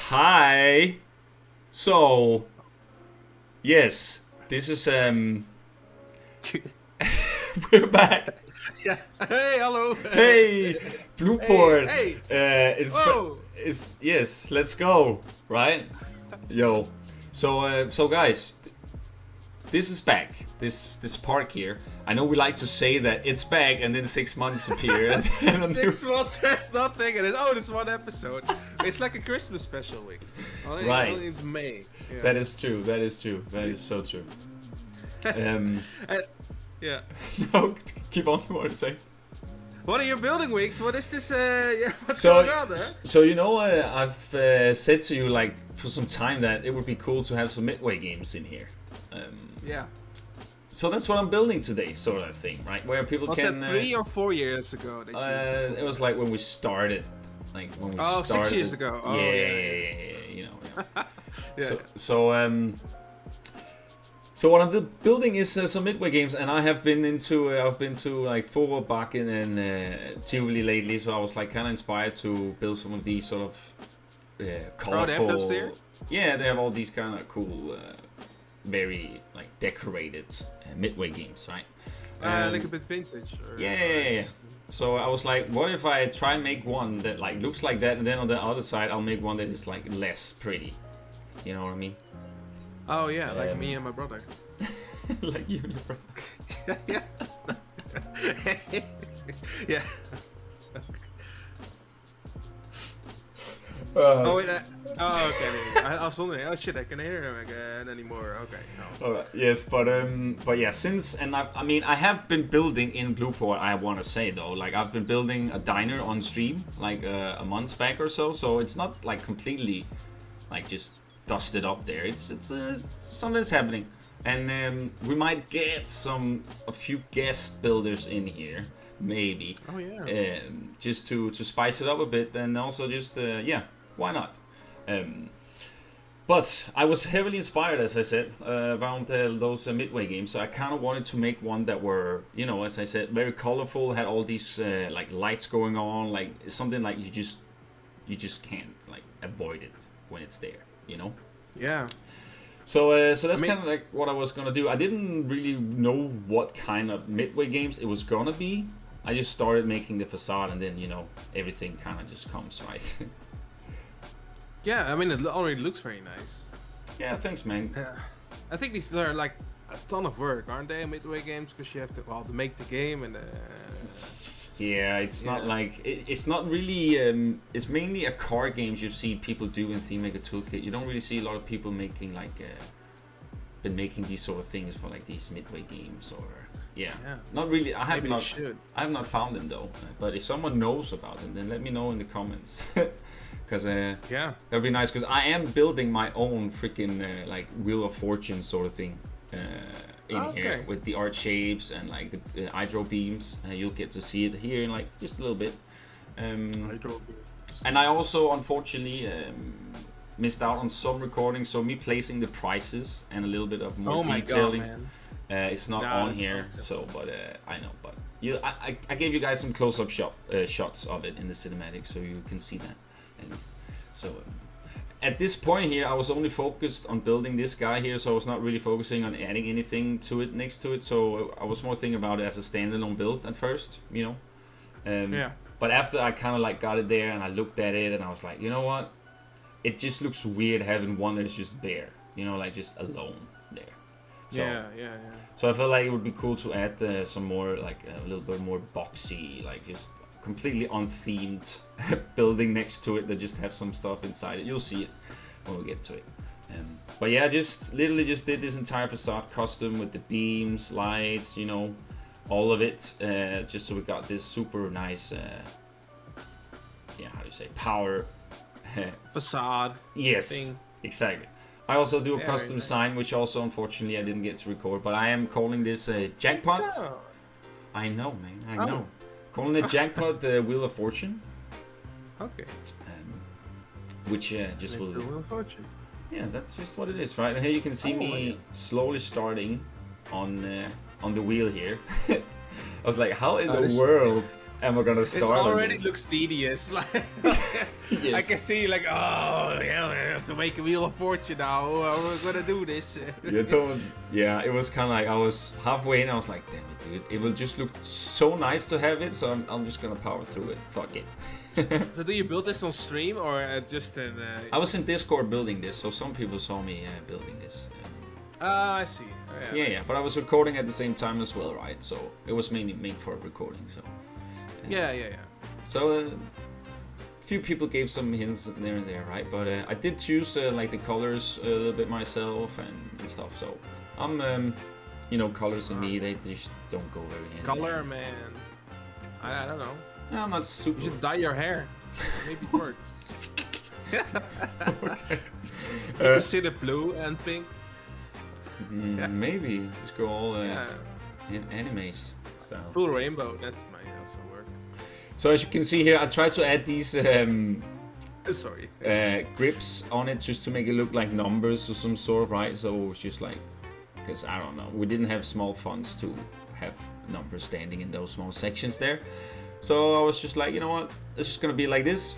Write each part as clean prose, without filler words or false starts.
Hi. So, yes, this is we're back. Yeah. Hey, hello. Hey, Blueport. Hey. It's Whoa. is yes. Let's go. Right. Yo. So guys, this is back. This park here. I know we like to say that it's back, and then 6 months appear. And then a new- 6 months, there's nothing, and this one episode. It's like a Christmas special week. Right. Only it's May. Yeah. That is true. That is true. That is so true. Yeah. No, keep on. What to say? What are your building weeks? What is this? What's So, going on there? so I've said to you like for some time that it would be cool to have some Midway games in here. Yeah. So that's what I'm building today, sort of thing, right? Where people Was can. that 3 or 4 years ago? That you It was like when we started, like when we Oh, started. 6 years ago. Oh, yeah. You know. Yeah. Yeah. So what I'm building is some Midway games, and I have been into like Forwardbakken and Tivoli lately. So I was like kind of inspired to build some of these sort of colorful. Oh, they have those there? Yeah, they have all these kind of cool, very like decorated Midway games, right? Like a bit vintage. Or, Yeah. So I was like, what if I try and make one that like looks like that, and then on the other side I'll make one that is like less pretty. You know what I mean? Oh yeah, like me and my brother. Like you and your brother. Yeah. Yeah. Oh wait. Okay. I was wondering. Oh shit! I can hear him again anymore. Okay. No. Alright, yes, but yeah, I mean I have been building in Blueport. I want to say though, like I've been building a diner on stream like a month back or so. So it's not like completely like just dusted up there. It's something's happening, and we might get a few guest builders in here, maybe. Oh yeah. Just to spice it up a bit, and also just yeah, why not? But I was heavily inspired, as I said, around those Midway games. So I kind of wanted to make one that were, you know, as I said, very colorful, had all these like lights going on, like something like you just can't like avoid it when it's there, you know. Yeah. So that's kind of like what I was gonna do. I didn't really know what kind of Midway games it was gonna be. I just started making the facade, and then you know everything kind of just comes, right? Yeah. I mean, it already looks very nice. Yeah, thanks, man. I think these are like a ton of work, aren't they? Midway games, because you have to make the game and. Yeah, it's not like it's not really. It's mainly a card games you see people do in Theme Maker Toolkit. You don't really see a lot of people making like been making these sort of things for like these Midway games or yeah. Not really. I have not found them though. But if someone knows about them, then let me know in the comments. Because yeah, that'd be nice. Because I am building my own freaking like Wheel of Fortune sort of thing. Here with the art shapes and like the hydro beams. You'll get to see it here in like just a little bit. And I also unfortunately missed out on some recordings, so me placing the prices and a little bit of more detailing. It's not on here, so but I know. But I gave you guys some close-up shots of it in the cinematic, so you can see that at least. So. At this point here, I was only focused on building this guy here, so I was not really focusing on adding anything to it next to it. So I was more thinking about it as a standalone build at first, you know. Yeah. But after I kind of like got it there and I looked at it and I was like, you know what? It just looks weird having one that is just bare, you know, like just alone there. So, yeah. So I felt like it would be cool to add some more, like a little bit more boxy, like just completely unthemed building next to it that just have some stuff inside it. You'll see it when we get to it. But yeah, just literally just did this entire facade custom with the beams, lights, you know, all of it, just so we got this super nice, yeah, how do you say, power facade. Yes, thing. Exactly. I also do a custom sign, which also unfortunately I didn't get to record, but I am calling this a jackpot. Oh. I know, man. I know. Calling it jackpot, the Wheel of Fortune. Okay. Which just will. The Wheel of Fortune. Yeah, that's just what it is, right? And here you can see me slowly starting on the wheel here. I was like, how in the world and we're gonna start. It already looks tedious. Like yes. I can see like, oh yeah, we have to make a Wheel of Fortune now. We're gonna do this. Yeah, it was kind of like I was halfway and I was like, damn it, dude, it will just look so nice to have it. So I'm just gonna power through it. Fuck it. So do you build this on stream or just in? I was in Discord building this, so some people saw me building this. I see. Oh, yeah, but I was recording at the same time as well, right? So it was mainly made for recording. So. Yeah. So a few people gave some hints there and there, right? But I did choose like the colors a little bit myself and stuff. So I'm, colors in me, they just don't go very in. Color, man. I don't know. No, I'm not super. You should dye your hair. Maybe it works. Okay. You can see the blue and pink. Maybe just go all in animes style. Full rainbow. That's my also work. So as you can see here, I tried to add these sorry grips on it just to make it look like numbers or some sort of, right? So it was just like, because I don't know, we didn't have small fonts to have numbers standing in those small sections there. So I was just like, you know what, it's just gonna be like this.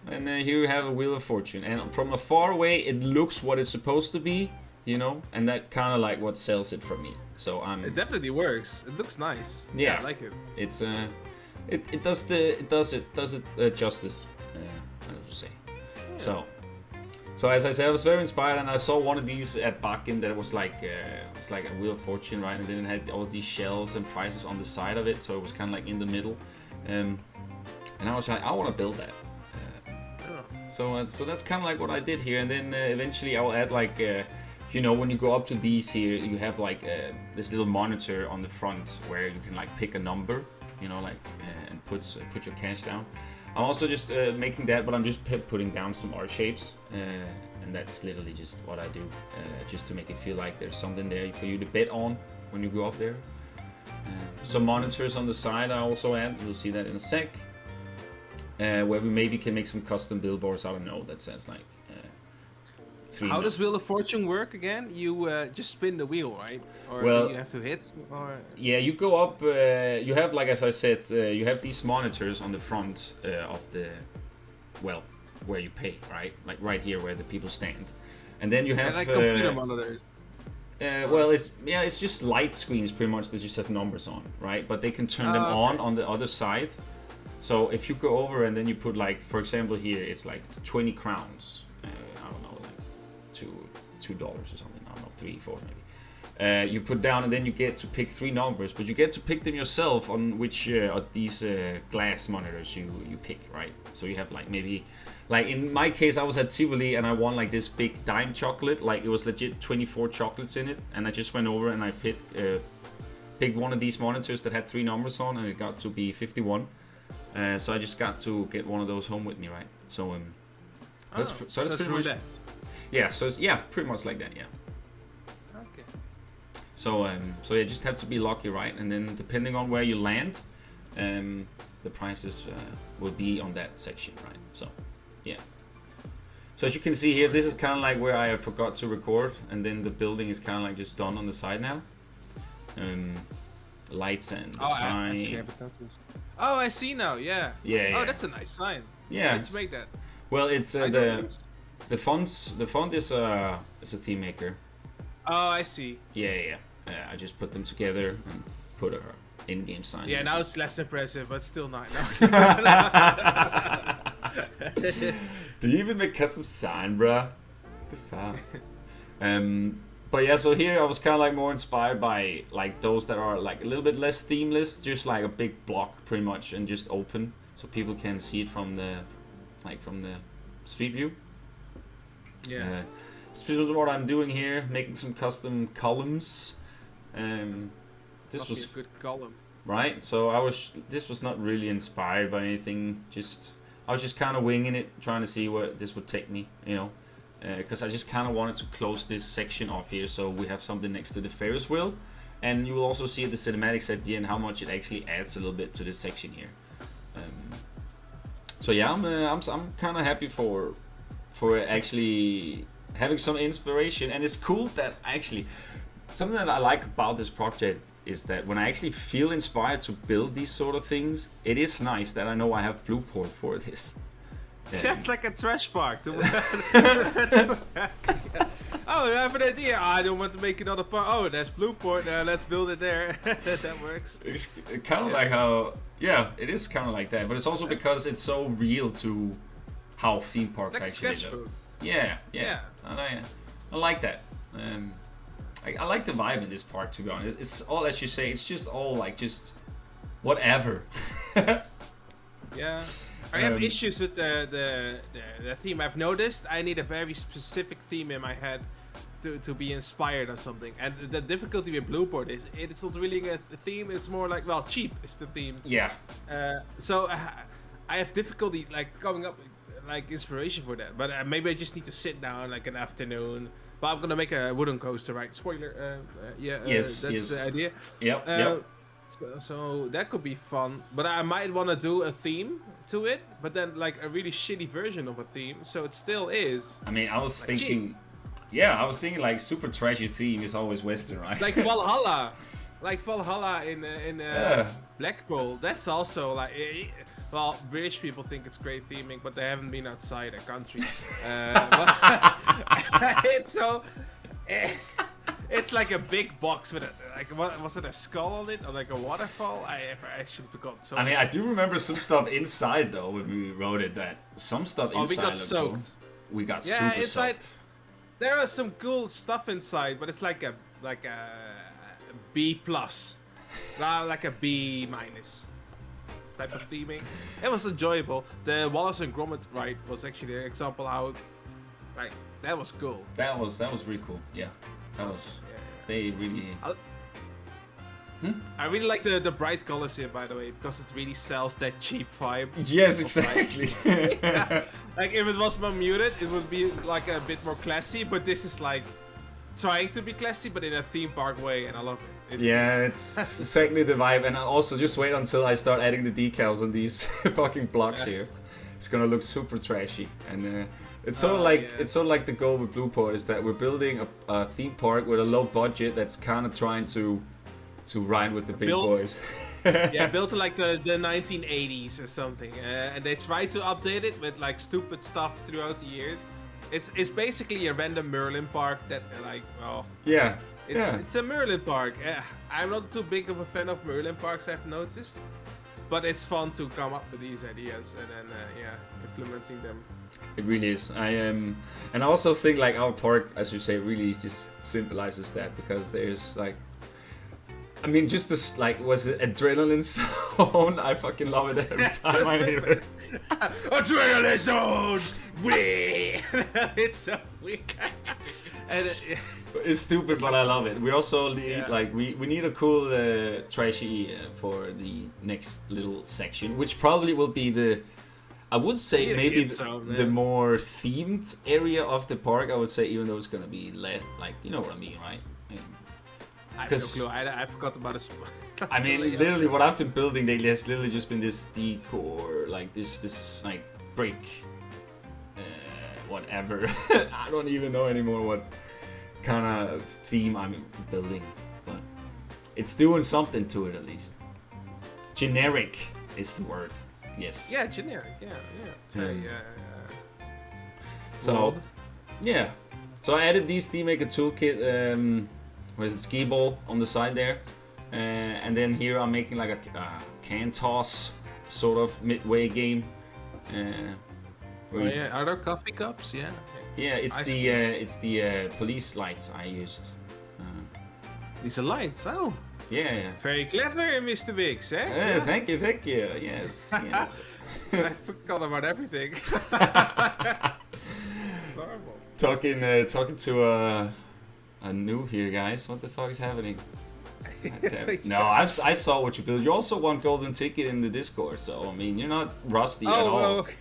And then here we have a Wheel of Fortune. And from afar away, it looks what it's supposed to be, and that kind of like what sells it for me. So it definitely works. It looks nice. Yeah, I like it. It's it does it justice. I would say. Yeah. So as I said, I was very inspired, and I saw one of these at Bakken that was like it's like a Wheel of Fortune, right? And then it had all these shelves and prices on the side of it, so it was kind of like in the middle. And I was like, I want to build that. So that's kind of like what I did here, and then eventually I'll add like, when you go up to these here, you have like this little monitor on the front where you can like pick a number, and put your cash down. I'm also just making that, but I'm just putting down some art shapes, and that's literally just what I do, just to make it feel like there's something there for you to bet on when you go up there. Some monitors on the side I also add. You'll see that in a sec. Where we maybe can make some custom billboards. I don't know. That sounds like. How does Wheel of Fortune work again? You just spin the wheel, right? Or you have to hit? Or... Yeah, you go up. You have, like as I said, you have these monitors on the front of the, where you pay, right? Like right here where the people stand, and then you have like computer monitors. It's just light screens pretty much that you set numbers on, right? But they can turn them on the other side. So if you go over and then you put like, for example, here it's like 20 crowns. I don't know, like $2 or something. I don't know, 3, 4 maybe. You put down and then you get to pick 3 numbers, but you get to pick them yourself on which of these glass monitors you pick, right? So you have like maybe, like in my case, I was at Tivoli and I won like this big dime chocolate, like it was legit 24 chocolates in it, and I just went over and I picked one of these monitors that had 3 numbers on, and it got to be 51. So I just got to get one of those home with me, right? So that's pretty much. Yeah, so it's, pretty much like that, yeah. Okay. So you just have to be lucky, right? And then depending on where you land, the prices will be on that section, right? So, yeah. So as you can see here, this is kind of like where I forgot to record, and then the building is kind of like just done on the side now. Lights and the sign. I see now. Yeah. Yeah. Oh, that's a nice sign. Yeah. How'd you make that? Well, it's the fonts. The font is a theme maker. Oh, I see. Yeah. I just put them together and put a in-game sign. Yeah, now it's less impressive, but still not. Do you even make custom sign, bruh? The fuck. But yeah, so here I was kind of like more inspired by like those that are like a little bit less themeless, just like a big block pretty much, and just open so people can see it from the street view. Yeah. This is what I'm doing here, making some custom columns. This was a good column, right? So this was not really inspired by anything. I was just kind of winging it, trying to see where this would take me, because I just kind of wanted to close this section off here, so we have something next to the Ferris wheel, and you will also see the cinematics at the end how much it actually adds a little bit to this section here. So yeah, I'm kind of happy for actually having some inspiration, and it's cool that actually something that I like about this project is that when I actually feel inspired to build these sort of things, it is nice that I know I have Blueport for this. Yeah, it's like a trash park. Oh, I have an idea. I don't want to make another park. Oh, there's Blueport. Let's build it there. That works. It's kind of like how, it is kind of like that. But it's also because it's so real to how theme parks like actually look. Yeah. I like that. I like the vibe in this park, to be honest. It's all, as you say, it's just all like just whatever. Yeah. I have issues with the theme. I've noticed I need a very specific theme in my head to be inspired or something. And the difficulty with Blueport is it's not really a theme. It's more like, well, cheap is the theme. Yeah. So I have difficulty like coming up with like inspiration for that. But maybe I just need to sit down like an afternoon. But I'm gonna make a wooden coaster, right? Spoiler. That's the idea. Yep. So that could be fun, but I might want to do a theme to it, but then like a really shitty version of a theme, so it still is. I mean, I was like thinking, like super trashy theme is always Western, right? Like Valhalla, in Blackpool. That's also like, well, British people think it's great theming, but they haven't been outside a country. It's so. It's like a big box with what was it, a skull on it or like a waterfall? I actually forgot. So I mean, I do remember some stuff inside though when we wrote it. That some stuff inside. We got soaked. Cool. We got super inside. Soaked. There are some cool stuff inside, but it's like a B plus, like a B minus type of theming. It was enjoyable. The Wallace and Gromit ride was actually an example how, like, that was cool. That was really cool. Yeah. That was, they really... I really like the bright colors here, by the way, because it really sells that cheap vibe. Yes, exactly. Yeah. Like, if it was more muted, it would be like a bit more classy, but this is like trying to be classy, but in a theme park way, and I love it. It's exactly the vibe, and I also just wait until I start adding the decals on these fucking blocks here. It's gonna look super trashy, and... It's sort of like the goal with Blueport is that we're building a theme park with a low budget that's kind of trying to ride with the big boys. Built like the 1980s or something, and they try to update it with like stupid stuff throughout the years. It's basically a random Merlin park that like, well, it's a Merlin park. I'm not too big of a fan of Merlin parks, I've noticed, but it's fun to come up with these ideas and then implementing them. It really is. And I also think like our park, as you say, really just symbolizes that, because there's like, I mean, just this like, was it adrenaline zone? I fucking love it every time I hear it. Adrenaline zone, it's so weird. It's stupid, but I love it. We also need like we need a cool trashy for the next little section, which probably will be the. I would say maybe the more themed area of the park. I would say, even though it's gonna be like, you know what I mean, right? I have no clue. I forgot about it. I mean, literally, what I've been building lately has literally just been this decor, like this like brick, whatever. I don't even know anymore what kind of theme I'm building, but it's doing something to it at least. Generic is the word. Yes. Yeah, generic. Yeah. So, so I added these theme maker toolkit. Where's the ski ball on the side there, and then here I'm making like a can toss sort of midway game. Are there coffee cups? Yeah. Yeah, it's the police lights I used. These are lights. Oh. Yeah. Very clever, Mr. Wikz, eh? Thank you. Yes. Yeah. I forgot about everything. It's horrible. Talking to a noob here, guys. What the fuck is happening? No, I saw what you built. You also won golden ticket in the Discord, so I mean, you're not rusty at all. Okay.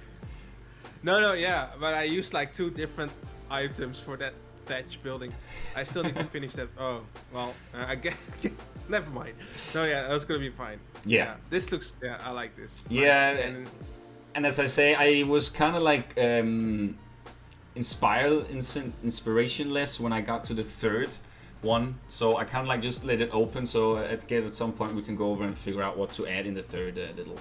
No, yeah, but I used like 2 different items for that thatch building. I still need to finish that. Oh, well, I guess. Never mind. So yeah, that's gonna be fine. Yeah. This looks. Yeah, I like this. Yeah, and as I say, I was kind of like inspirationless when I got to the 3rd, one, so I kind of like just let it open. So at some point we can go over and figure out what to add in the third little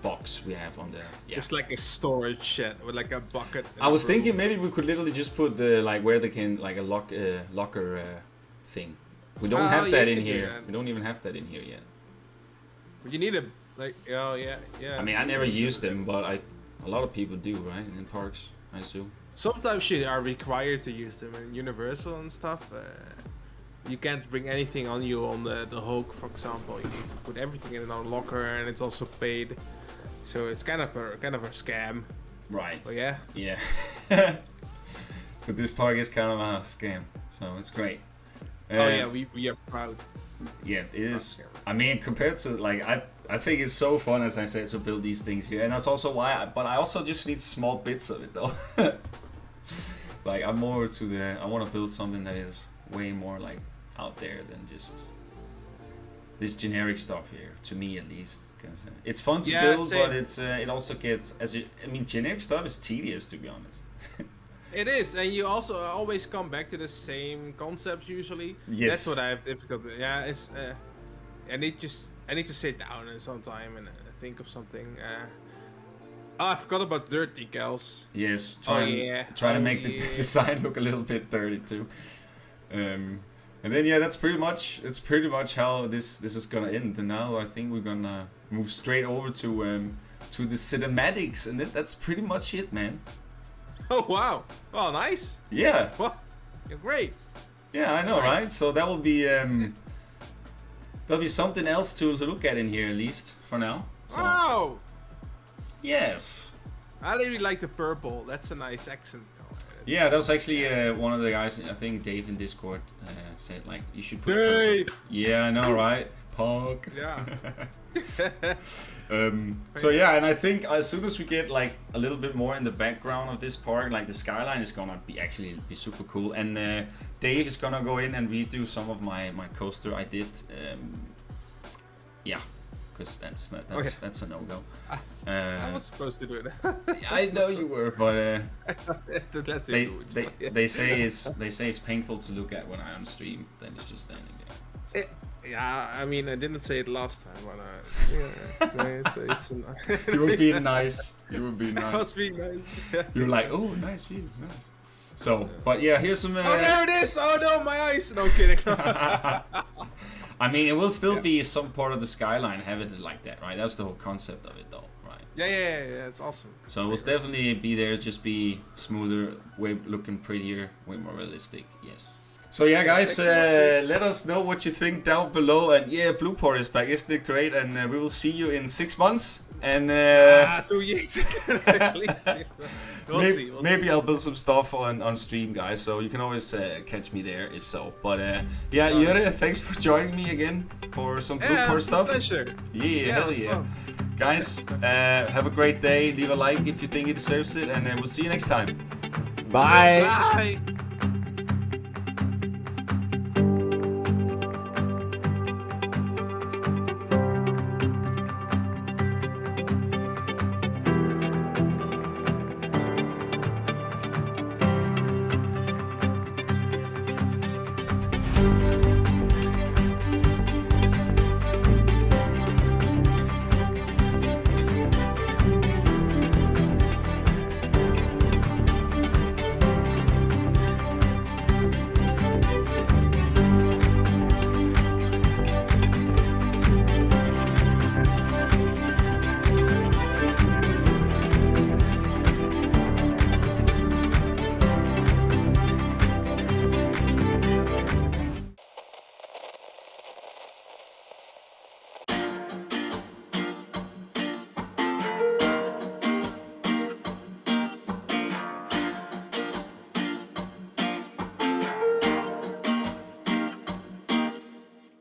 box we have on there. Yeah. It's like a storage shed with like a bucket. I was thinking maybe we could literally just put the like where they can like a locker thing. We don't have that in here. We don't even have that in here yet. But you need a like yeah. I mean, I never use them, but a lot of people do, right? In parks, I assume. Sometimes you are required to use them in Universal and stuff. You can't bring anything on you on the Hulk, for example. You need to put everything in a locker, and it's also paid. So it's kind of a scam. Right. But yeah. Yeah. But this park is kind of a scam, so it's great. Oh yeah, we are proud. Yeah, it is. I mean, compared to like I think it's so fun, as I said, to build these things here, and that's also why. But I also just need small bits of it though. Like I'm more to I want to build something that is way more like out there than just this generic stuff here, to me at least, because it's fun to build, same. But it also gets I mean, generic stuff is tedious, to be honest. It is, and you also always come back to the same concepts usually. Yes. That's what I have difficulty with. Yeah, it's I need to sit down and sometime and think of something. I forgot about dirt decals. Yes, try to make the design look a little bit dirty too. And then that's pretty much how this is gonna end. And now I think we're gonna move straight over to the cinematics, and that's pretty much it, man. Oh wow! Oh nice. Yeah. Well, you're great. Yeah, I know, right? So that will be there'll be something else to look at in here, at least for now. So. Wow. Yes. I really like the purple. That's a nice accent. Yeah, that was actually one of the guys, I think Dave in Discord, said like you should put. Dave. Yeah, I know, right? Punk. Yeah. So yeah, and I think as soon as we get like a little bit more in the background of this park, like the skyline is gonna be super cool, and Dave is gonna go in and redo some of my coaster I did. Yeah, because that's a no-go. I was supposed to do it. I know you were, but they say it's painful to look at when I'm on stream. Then it's just standing there. Yeah, I mean, I didn't say it last time, but you were being nice. You were being nice. I was being nice. You were like, oh, nice view, nice. So, but yeah, here's some. Oh, there it is! Oh no, my eyes! No kidding. I mean, it will still be some part of the skyline, have it like that, right? That's the whole concept of it, though, right? Yeah, it's awesome. So it will definitely be there, just be smoother, way looking prettier, way more realistic. Yes. So yeah, guys, let us know what you think down below. And yeah, Blueport is back, isn't it great? And we will see you in 6 months. And 2 years at least. We'll see. Maybe I'll build some stuff on stream, guys. So you can always catch me there if so. But yeah, Jurre, thanks for joining me again for some Blueport stuff. Pleasure. Yeah, hell yeah. Fun. Guys, have a great day. Leave a like if you think it deserves it. And we'll see you next time. Bye. Bye.